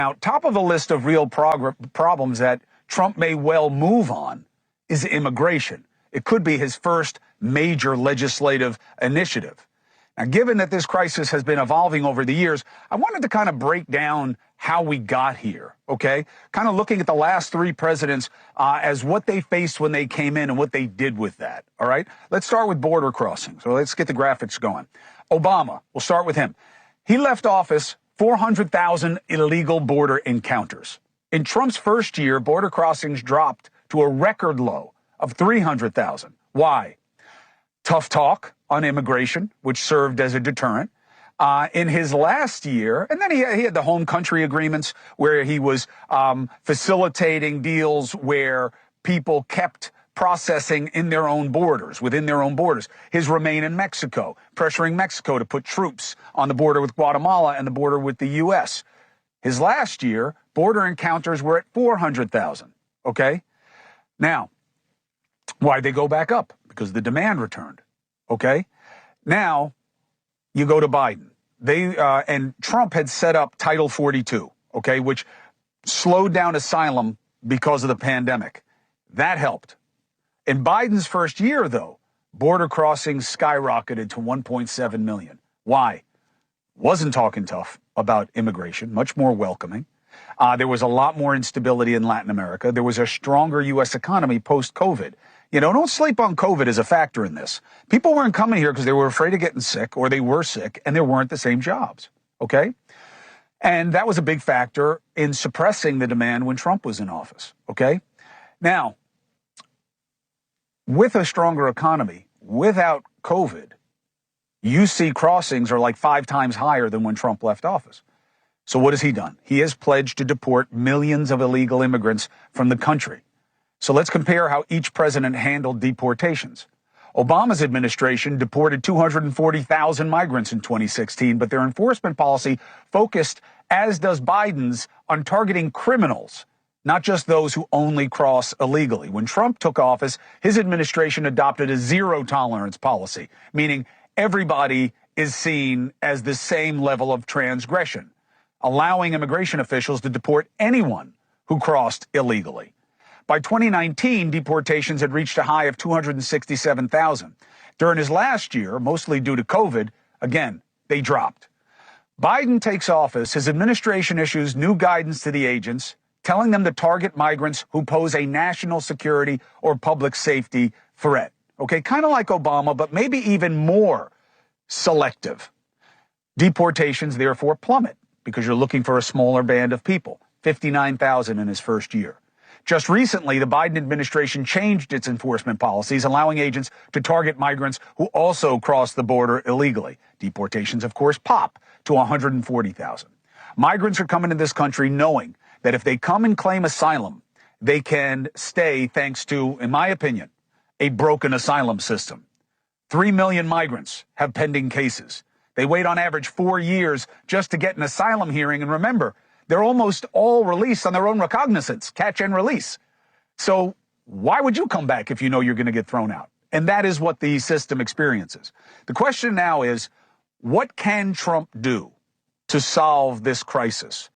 Now, top of the list of real problems that Trump may well move on is immigration. It could be his first major legislative initiative. Now, given that this crisis has been evolving over the years, I wanted to kind of break down how we got here, okay? Kind of looking at the last three presidents as what they faced when they came in and what they did with that, all right? Let's start with border crossing. So let's get the graphics going. Obama, we'll start with him. He left office 400,000 illegal border encounters. In Trump's first year, border crossings dropped to a record low of 300,000. Why? Tough talk on immigration, which served as a deterrent. In his last year, and then he had the home country agreements where he was facilitating deals where people kept processing in their own borders, within their own borders. His remain in Mexico, pressuring Mexico to put troops on the border with Guatemala and the border with the U.S. His last year, border encounters were at 400,000, okay? Now, why'd they go back up? Because the demand returned, okay? Now, you go to Biden. And Trump had set up Title 42, okay, which slowed down asylum because of the pandemic. That helped. In Biden's first year, though, border crossings skyrocketed to 1.7 million. Why? Wasn't talking tough about immigration, much more welcoming. There was a lot more instability in Latin America. There was a stronger U.S. economy post-COVID. You know, don't sleep on COVID as a factor in this. People weren't coming here because they were afraid of getting sick, or they were sick, and there weren't the same jobs, okay? And that was a big factor in suppressing the demand when Trump was in office, okay? Now, with a stronger economy, without COVID, you see crossings are like 5 times higher than when Trump left office. So what has he done? He has pledged to deport millions of illegal immigrants from the country. So let's compare how each president handled deportations. Obama's administration deported 240,000 migrants in 2016, but their enforcement policy focused, as does Biden's, on targeting criminals, not just those who only cross illegally. When Trump took office, his administration adopted a zero-tolerance policy, meaning everybody is seen as the same level of transgression, allowing immigration officials to deport anyone who crossed illegally. By 2019, deportations had reached a high of 267,000. During his last year, mostly due to COVID, again, they dropped. Biden takes office. His administration issues new guidance to the agents, telling them to target migrants who pose a national security or public safety threat. Okay, kind of like Obama, but maybe even more selective. Deportations, therefore, plummet because you're looking for a smaller band of people, 59,000 in his first year. Just recently, the Biden administration changed its enforcement policies, allowing agents to target migrants who also cross the border illegally. Deportations, of course, pop to 140,000. Migrants are coming to this country knowing that if they come and claim asylum, they can stay thanks to, in my opinion, a broken asylum system. 3 million migrants have pending cases. They wait on average 4 years just to get an asylum hearing. And remember, they're almost all released on their own recognizance, catch and release. So why would you come back if you know you're going to get thrown out? And that is what the system experiences. The question now is, what can Trump do to solve this crisis?